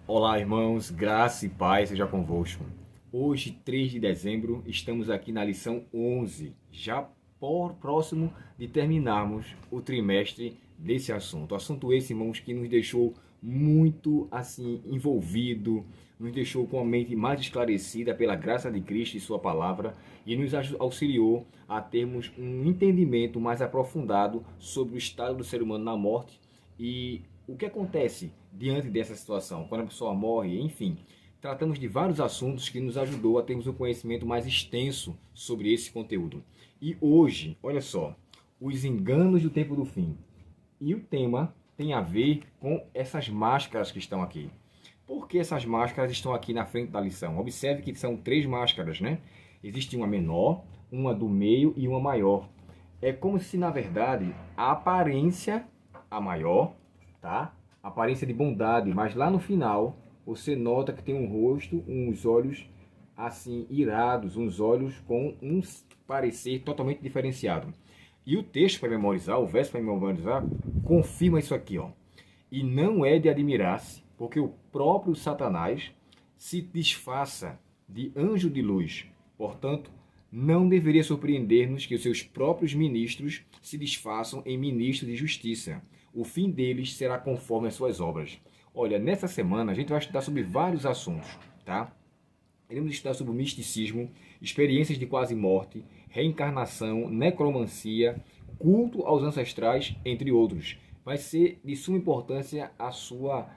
Olá, irmãos, graça e paz seja convosco. Hoje, 3 de dezembro, estamos aqui na lição 11, já próximo de terminarmos o trimestre desse assunto. Assunto esse, irmãos, que nos deixou muito assim envolvido, nos deixou com a mente mais esclarecida pela graça de Cristo e sua palavra e nos auxiliou a termos um entendimento mais aprofundado sobre o estado do ser humano na morte e o que acontece diante dessa situação, quando a pessoa morre, enfim. Tratamos de vários assuntos que nos ajudou a termos um conhecimento mais extenso sobre esse conteúdo. E hoje, olha só, os enganos do tempo do fim. E o tema tem a ver com essas máscaras que estão aqui. Por que essas máscaras estão aqui na frente da lição? Observe que são 3 máscaras, né? Existe uma menor, uma do meio e uma maior. É como se, na verdade, a aparência, a maior, tá? Aparência de bondade, mas lá no final você nota que tem um rosto, uns olhos assim irados, uns olhos com um parecer totalmente diferenciado. E o texto para memorizar, o verso para memorizar, confirma isso aqui, ó. E não é de admirar-se, porque o próprio Satanás se disfarça de anjo de luz. Portanto, não deveria surpreender-nos que os seus próprios ministros se disfarçam em ministros de justiça. O fim deles será conforme as suas obras. Olha, nessa semana a gente vai estudar sobre vários assuntos, tá? Iremos estudar sobre o misticismo, experiências de quase morte, reencarnação, necromancia, culto aos ancestrais, entre outros. Vai ser de suma importância a sua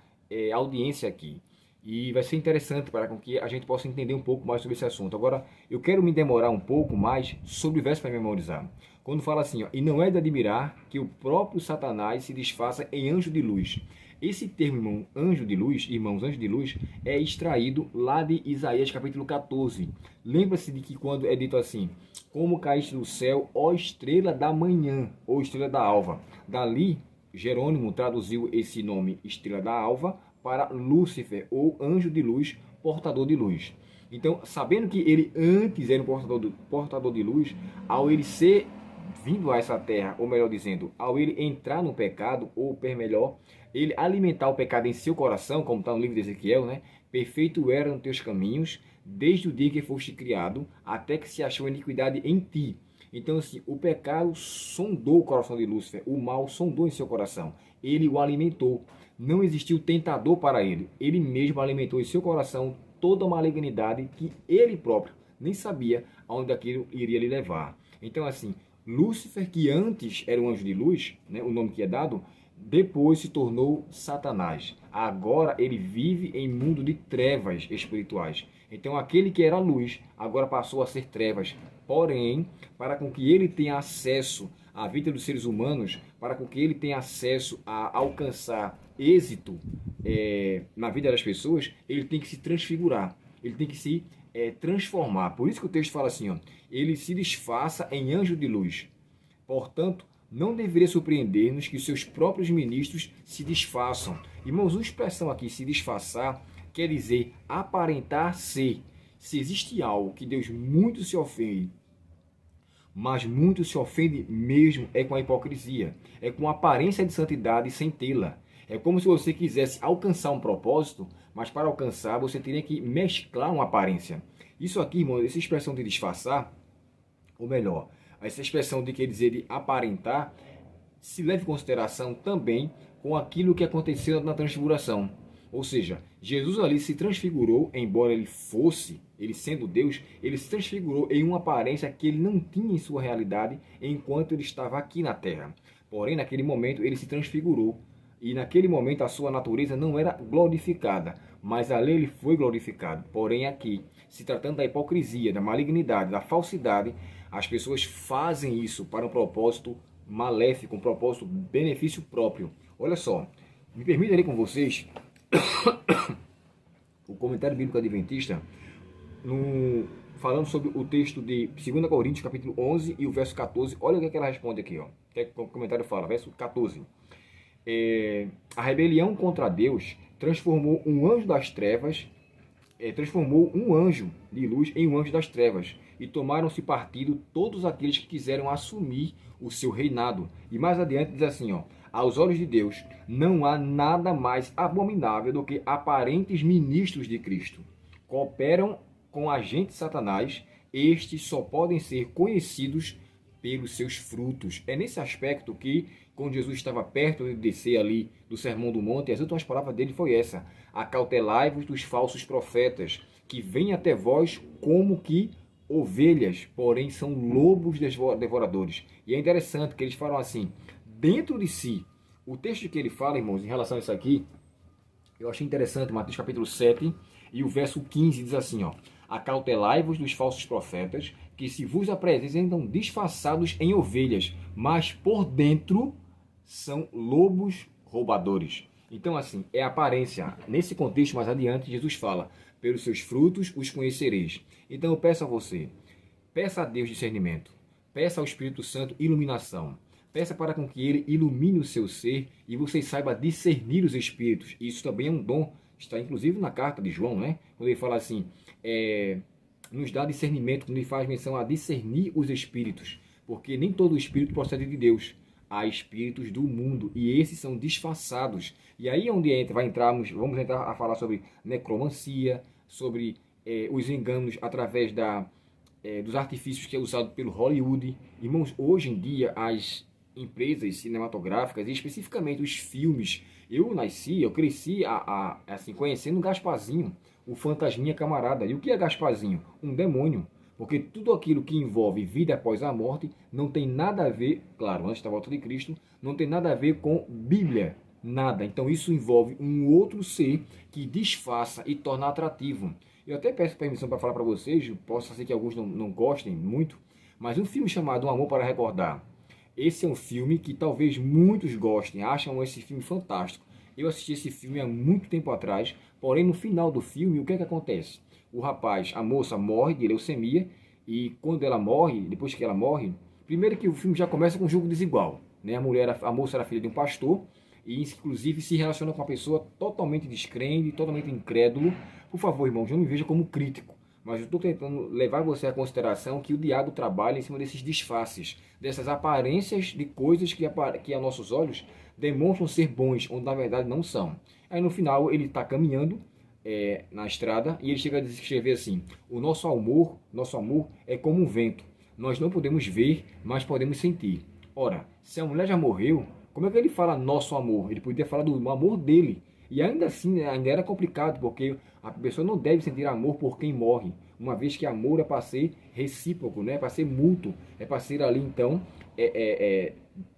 audiência aqui. E vai ser interessante para que a gente possa entender um pouco mais sobre esse assunto. Agora, eu quero me demorar um pouco mais sobre o verso para memorizar. Quando fala assim, ó, e não é de admirar que o próprio Satanás se disfarça em anjo de luz. Esse termo, irmão, anjo de luz, irmãos, anjo de luz, é extraído lá de Isaías capítulo 14. Lembra-se de que quando é dito assim, como caíste do céu, ó estrela da manhã, ou estrela da alva. Dali, Jerônimo traduziu esse nome, estrela da alva, para Lúcifer, ou anjo de luz, portador de luz. Então, sabendo que ele antes era um portador de luz, ao ele ser vindo a essa terra, ou melhor dizendo, ao ele entrar no pecado, ou melhor, ele alimentar o pecado em seu coração, como está no livro de Ezequiel, né? Perfeito era nos teus caminhos, desde o dia que foste criado, até que se achou iniquidade em ti. Então, assim, o pecado sondou o coração de Lúcifer, o mal sondou em seu coração, ele o alimentou. Não existiu tentador para ele, ele mesmo alimentou em seu coração toda a malignidade que ele próprio nem sabia aonde aquilo iria lhe levar. Então, assim, Lúcifer, que antes era um anjo de luz, né, o nome que é dado, depois se tornou Satanás. Agora ele vive em mundo de trevas espirituais. Então aquele que era luz, agora passou a ser trevas. Porém, para com que ele tenha acesso à vida dos seres humanos, para com que ele tenha acesso a alcançar êxito na vida das pessoas, ele tem que se transfigurar. Ele tem que se transformar. Por isso que o texto fala assim, ó, ele se disfarça em anjo de luz. Portanto, não deveria surpreender-nos que os seus próprios ministros se disfarçam. Irmãos, uma expressão aqui, se disfarçar, quer dizer aparentar ser. Se existe algo que Deus muito se ofende, mas muito se ofende mesmo, é com a hipocrisia. É com a aparência de santidade sem tê-la. É como se você quisesse alcançar um propósito, mas para alcançar você teria que mesclar uma aparência. Isso aqui, irmão, essa expressão de disfarçar, ou melhor, essa expressão de quer dizer de aparentar, se leva em consideração também com aquilo que aconteceu na transfiguração. Ou seja, Jesus ali se transfigurou, embora ele sendo Deus, ele se transfigurou em uma aparência que ele não tinha em sua realidade enquanto ele estava aqui na terra. Porém, naquele momento, ele se transfigurou. E naquele momento a sua natureza não era glorificada, mas ali ele foi glorificado. Porém aqui, se tratando da hipocrisia, da malignidade, da falsidade, as pessoas fazem isso para um propósito maléfico, um propósito benefício próprio. Olha só, me permita ler com vocês o comentário bíblico adventista falando sobre o texto de 2 Coríntios capítulo 11 e o verso 14. Olha o que ela responde aqui, ó. O comentário fala, verso 14. A rebelião contra Deus transformou um anjo das trevas, transformou um anjo de luz em um anjo das trevas, e tomaram-se partido todos aqueles que quiseram assumir o seu reinado. E mais adiante diz assim, ó, aos olhos de Deus, não há nada mais abominável do que aparentes ministros de Cristo. Cooperam com agentes Satanás, estes só podem ser conhecidos pelos seus frutos. É nesse aspecto que, quando Jesus estava perto de descer ali do Sermão do Monte, as últimas palavras dele foi essa: acautelai-vos dos falsos profetas, que vêm até vós como que ovelhas, porém são lobos devoradores. E é interessante que eles falam assim, dentro de si. O texto que ele fala, irmãos, em relação a isso aqui, eu achei interessante, Mateus capítulo 7, e o verso 15 diz assim, ó: acautelai-vos dos falsos profetas, que se vos apresentam disfarçados em ovelhas, mas por dentro são lobos roubadores. Então, assim, é a aparência. Nesse contexto, mais adiante, Jesus fala: pelos seus frutos os conhecereis. Então, eu peço a você, peça a Deus discernimento, peça ao Espírito Santo iluminação, peça para com que Ele ilumine o seu ser e você saiba discernir os espíritos. Isso também é um dom, está inclusive na carta de João, né? Quando ele fala assim, nos dá discernimento, quando ele faz menção a discernir os espíritos, porque nem todo espírito procede de Deus. Há espíritos do mundo e esses são disfarçados. E aí é onde vamos entrar a falar sobre necromancia, sobre os enganos através dos artifícios que é usado pelo Hollywood. Irmãos, hoje em dia as empresas cinematográficas, e especificamente os filmes, eu cresci assim, conhecendo Gasparzinho, o fantasminha camarada. E o que é Gasparzinho? Um demônio. Porque tudo aquilo que envolve vida após a morte não tem nada a ver, claro, antes da volta de Cristo, não tem nada a ver com Bíblia, nada. Então isso envolve um outro ser que disfarça e torna atrativo. Eu até peço permissão para falar para vocês, posso ser que alguns não gostem muito, mas um filme chamado Um Amor para Recordar. Esse é um filme que talvez muitos gostem, acham esse filme fantástico. Eu assisti esse filme há muito tempo atrás, porém no final do filme, o que é que acontece? A moça morre de leucemia, e quando ela morre, depois que ela morre, primeiro que o filme já começa com um jogo desigual, né? A moça era filha de um pastor, e inclusive se relaciona com uma pessoa totalmente descrente, totalmente incrédulo. Por favor, irmãos, não me veja como crítico, mas eu estou tentando levar você à consideração que o diabo trabalha em cima desses disfarces, dessas aparências de coisas que a nossos olhos demonstram ser bons, onde na verdade não são. Aí no final ele está caminhando na estrada e ele chega a escrever assim: o nosso amor é como um vento, nós não podemos ver, mas podemos sentir. Ora, se a mulher já morreu, como é que ele fala nosso amor? Ele podia falar do amor dele. E ainda assim, ainda era complicado, porque a pessoa não deve sentir amor por quem morre, uma vez que amor é para ser recíproco, né? É para ser mútuo, é para ser ali então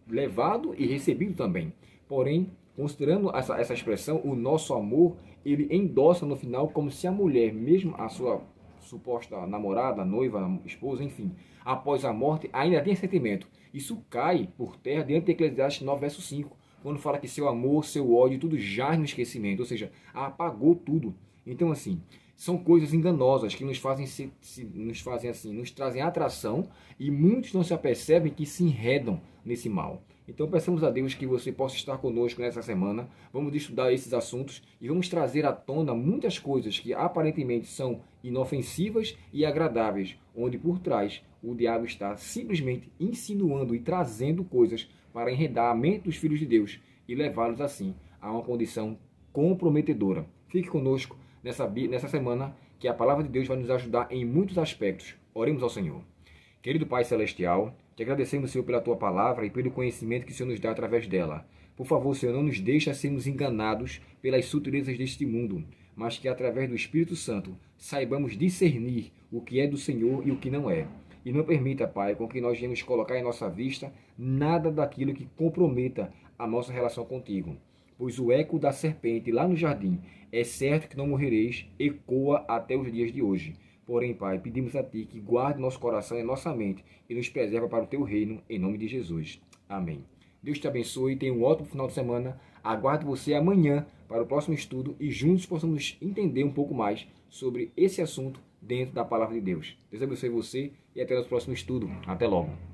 levado e recebido também. Porém, considerando essa expressão, o nosso amor, ele endossa no final como se a mulher, mesmo a sua suposta namorada, noiva, esposa, enfim, após a morte, ainda tem sentimento. Isso cai por terra diante de Eclesiastes 9, verso 5, quando fala que seu amor, seu ódio, tudo jaz no esquecimento, ou seja, apagou tudo. Então, assim, são coisas enganosas que nos trazem atração, e muitos não se apercebem que se enredam nesse mal. Então peçamos a Deus que você possa estar conosco nessa semana. Vamos estudar esses assuntos e vamos trazer à tona muitas coisas que aparentemente são inofensivas e agradáveis, onde por trás o diabo está simplesmente insinuando e trazendo coisas para enredar a mente dos filhos de Deus e levá-los assim a uma condição comprometedora. Fique conosco nessa semana, que a palavra de Deus vai nos ajudar em muitos aspectos. Oremos ao Senhor. Querido Pai Celestial, te agradecemos, Senhor, pela Tua palavra e pelo conhecimento que o Senhor nos dá através dela. Por favor, Senhor, não nos deixe sermos enganados pelas sutilezas deste mundo, mas que através do Espírito Santo saibamos discernir o que é do Senhor e o que não é. E não permita, Pai, com que nós venhamos colocar em nossa vista nada daquilo que comprometa a nossa relação contigo. Pois o eco da serpente lá no jardim, é certo que não morrereis, ecoa até os dias de hoje. Porém, Pai, pedimos a Ti que guarde nosso coração e nossa mente e nos preserva para o Teu reino, em nome de Jesus. Amém. Deus te abençoe, tenha um ótimo final de semana. Aguardo você amanhã para o próximo estudo e juntos possamos entender um pouco mais sobre esse assunto dentro da Palavra de Deus. Deus abençoe você e até o nosso próximo estudo. Até logo.